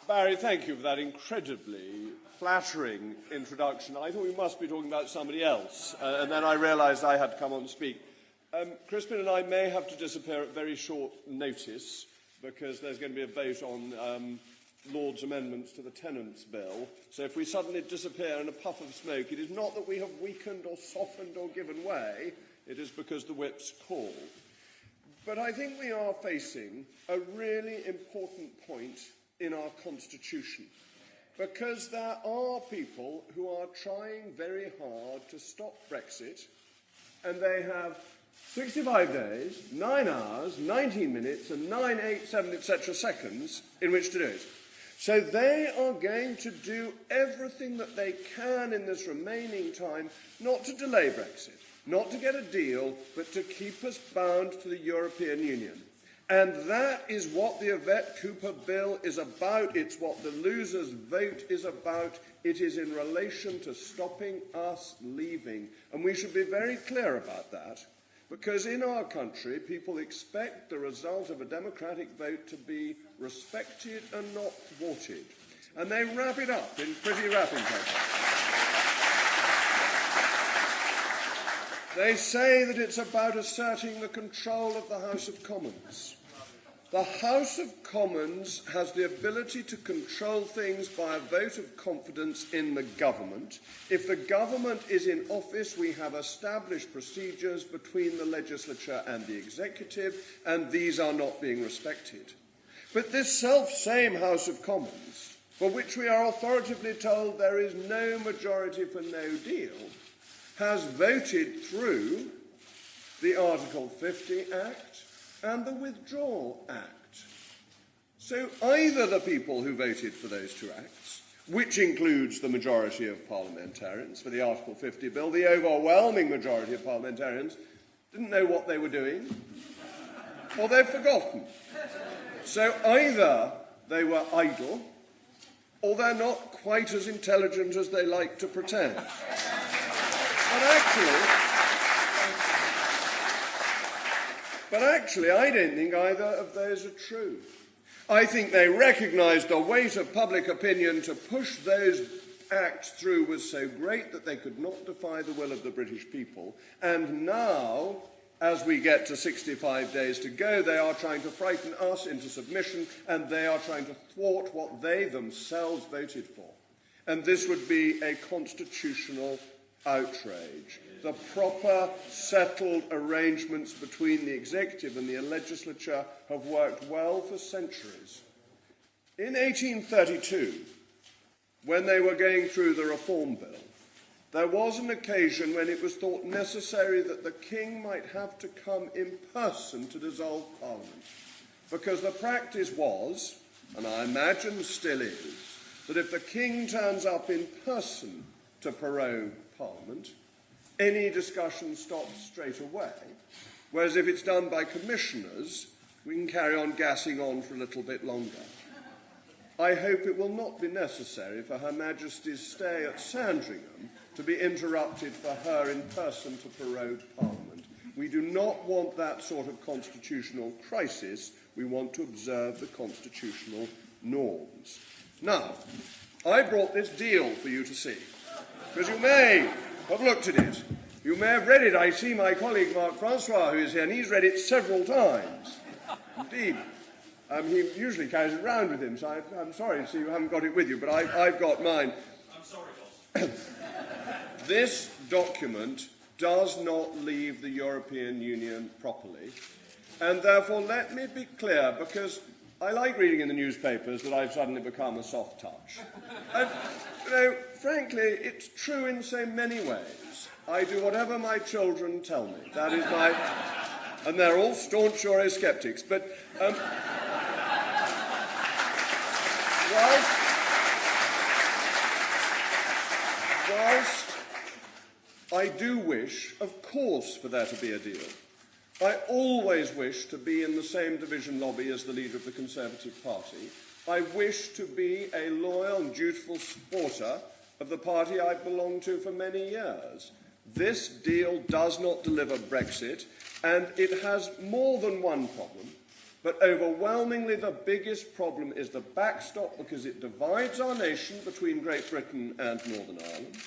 Barry, thank you for that incredibly flattering introduction. I thought we must be talking about somebody else, and then I realised I had to come on and speak. Crispin and I may have to disappear at very short notice because there's going to be a vote on Lord's amendments to the Tenants' Bill. So if we suddenly disappear in a puff of smoke, it is not that we have weakened or softened or given way, it is because the whips call. But I think we are facing a really important point in our constitution, because there are people who are trying very hard to stop Brexit, and they have 65 days, 9 hours, 19 minutes, and 9, 8, 7, etc. seconds in which to do it. So they are going to do everything that they can in this remaining time not to delay Brexit, not to get a deal, but to keep us bound to the European Union. And that is what the Yvette Cooper bill is about. It's what the losers' vote is about. It is in relation to stopping us leaving. And we should be very clear about that, because in our country, people expect the result of a democratic vote to be respected and not thwarted. And they wrap it up in pretty wrapping paper. They say that it's about asserting the control of the House of Commons. The House of Commons has the ability to control things by a vote of confidence in the government. If the government is in office, we have established procedures between the legislature and the executive, and these are not being respected. But this self-same House of Commons, for which we are authoritatively told there is no majority for no deal, has voted through the Article 50 Act and the Withdrawal Act. So either the people who voted for those two acts, which includes the majority of parliamentarians for the Article 50 bill, the overwhelming majority of parliamentarians didn't know what they were doing, or they've forgotten. So either they were idle, or they're not quite as intelligent as they like to pretend. But actually, I don't think either of those are true. I think they recognised the weight of public opinion to push those acts through was so great that they could not defy the will of the British people. And now, as we get to 65 days to go, they are trying to frighten us into submission, and they are trying to thwart what they themselves voted for. And this would be a constitutional outrage. The proper, settled arrangements between the executive and the legislature have worked well for centuries. In 1832, when they were going through the Reform Bill, there was an occasion when it was thought necessary that the king might have to come in person to dissolve Parliament, because the practice was, and I imagine still is, that if the king turns up in person to prorogue Parliament, any discussion stops straight away, whereas if it's done by commissioners, we can carry on gassing on for a little bit longer. I hope it will not be necessary for Her Majesty's stay at Sandringham to be interrupted for her in person to prorogue Parliament. We do not want that sort of constitutional crisis. We want to observe the constitutional norms. Now, I brought this deal for you to see, because you may have looked at it. You may have read it. I see my colleague Marc Francois, who is here, and he's read it several times. Indeed. He usually carries it around with him, so I'm sorry to see you haven't got it with you, but I've got mine. I'm sorry, boss. This document does not leave the European Union properly, and therefore let me be clear, because I like reading in the newspapers that I've suddenly become a soft touch. And, frankly, it's true in so many ways. I do whatever my children tell me. That is my... And they're all staunch Eurosceptics. But whilst I do wish, of course, for there to be a deal, I always wish to be in the same division lobby as the leader of the Conservative Party. I wish to be a loyal and dutiful supporter of the party I've belonged to for many years. This deal does not deliver Brexit, and it has more than one problem. But overwhelmingly the biggest problem is the backstop, because it divides our nation between Great Britain and Northern Ireland.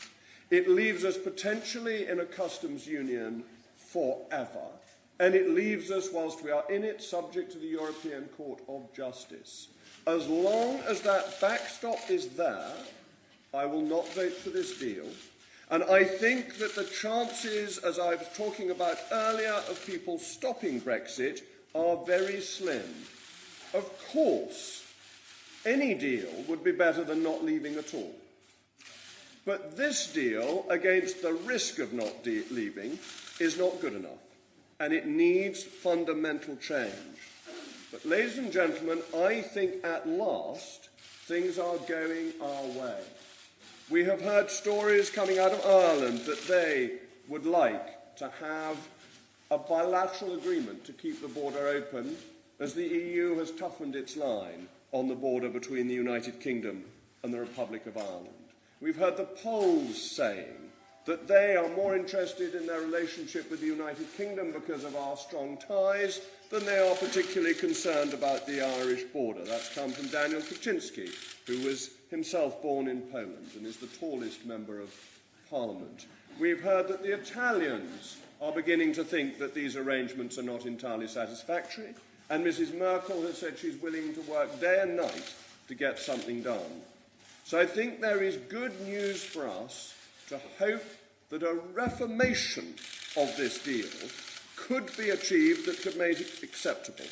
It leaves us potentially in a customs union forever, and it leaves us, whilst we are in it, subject to the European Court of Justice. As long as that backstop is there, I will not vote for this deal. And I think that the chances, as I was talking about earlier, of people stopping Brexit are very slim. Of course, any deal would be better than not leaving at all. But this deal, against the risk of not leaving, is not good enough, and it needs fundamental change. But, ladies and gentlemen, I think at last things are going our way. We have heard stories coming out of Ireland that they would like to have a bilateral agreement to keep the border open, as the EU has toughened its line on the border between the United Kingdom and the Republic of Ireland. We've heard the Poles saying that they are more interested in their relationship with the United Kingdom because of our strong ties than they are particularly concerned about the Irish border. That's come from Daniel Kaczynski, who was himself born in Poland and is the tallest member of Parliament. We've heard that the Italians are beginning to think that these arrangements are not entirely satisfactory, and Mrs. Merkel has said she's willing to work day and night to get something done. So I think there is good news for us to hope that a reformation of this deal could be achieved that could make it acceptable.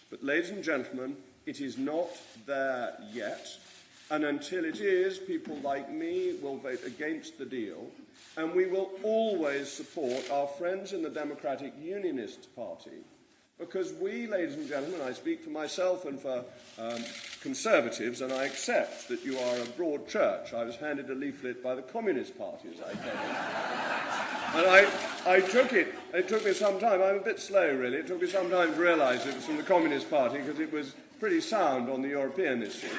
But, ladies and gentlemen, it is not there yet, and until it is, people like me will vote against the deal, and we will always support our friends in the Democratic Unionists Party, because we, ladies and gentlemen, I speak for myself and for Conservatives, and I accept that you are a broad church. I was handed a leaflet by the Communist Party as I came in. And I took it. It took me some time. I'm a bit slow, really. It took me some time to realise it was from the Communist Party, because it was pretty sound on the European issue.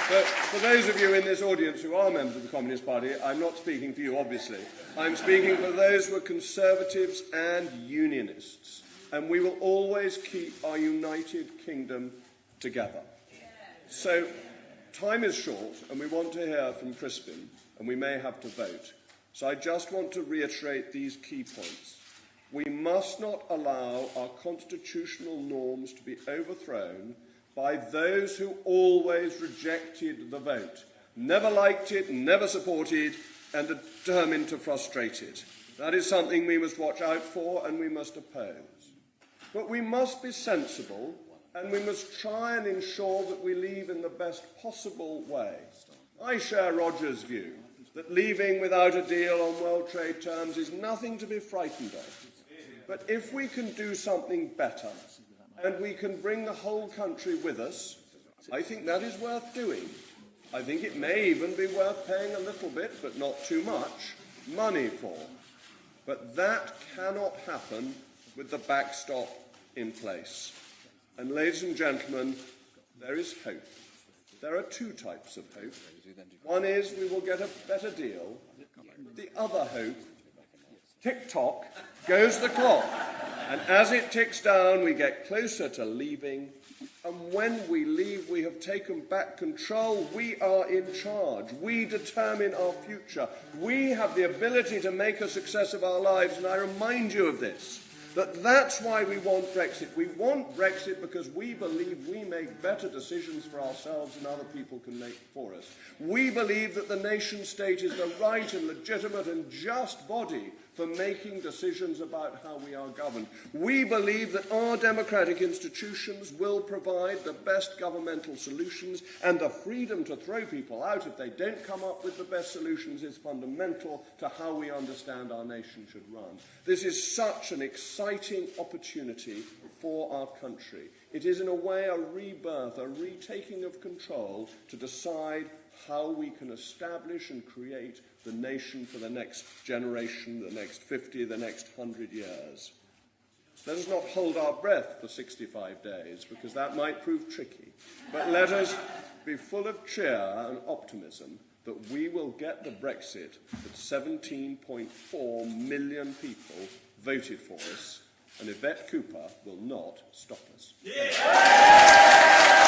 But for those of you in this audience who are members of the Communist Party, I'm not speaking for you, obviously. I'm speaking for those who are Conservatives and Unionists. And we will always keep our United Kingdom together. So, time is short, and we want to hear from Crispin, and we may have to vote. So I just want to reiterate these key points. We must not allow our constitutional norms to be overthrown by those who always rejected the vote, never liked it, never supported, and are determined to frustrate it. That is something we must watch out for and we must oppose. But we must be sensible, and we must try and ensure that we leave in the best possible way. I share Roger's view that leaving without a deal on world trade terms is nothing to be frightened of. But if we can do something better, and we can bring the whole country with us, I think that is worth doing. I think it may even be worth paying a little bit, but not too much, money for. But that cannot happen with the backstop in place. And, ladies and gentlemen, there is hope. There are two types of hope. One is we will get a better deal. The other hope, tick-tock, goes the clock. And as it ticks down, we get closer to leaving. And when we leave, we have taken back control. We are in charge. We determine our future. We have the ability to make a success of our lives. And I remind you of this, that's why we want Brexit. We want Brexit because we believe we make better decisions for ourselves than other people can make for us. We believe that the nation-state is the right and legitimate and just body for making decisions about how we are governed. We believe that our democratic institutions will provide the best governmental solutions, and the freedom to throw people out if they don't come up with the best solutions is fundamental to how we understand our nation should run. This is such an exciting opportunity for our country. It is, in a way, a rebirth, a retaking of control to decide how we can establish and create the nation for the next generation, the next 50, the next 100 years. Let us not hold our breath for 65 days, because that might prove tricky. But let us be full of cheer and optimism that we will get the Brexit that 17.4 million people voted for us, and Yvette Cooper will not stop us. Yeah.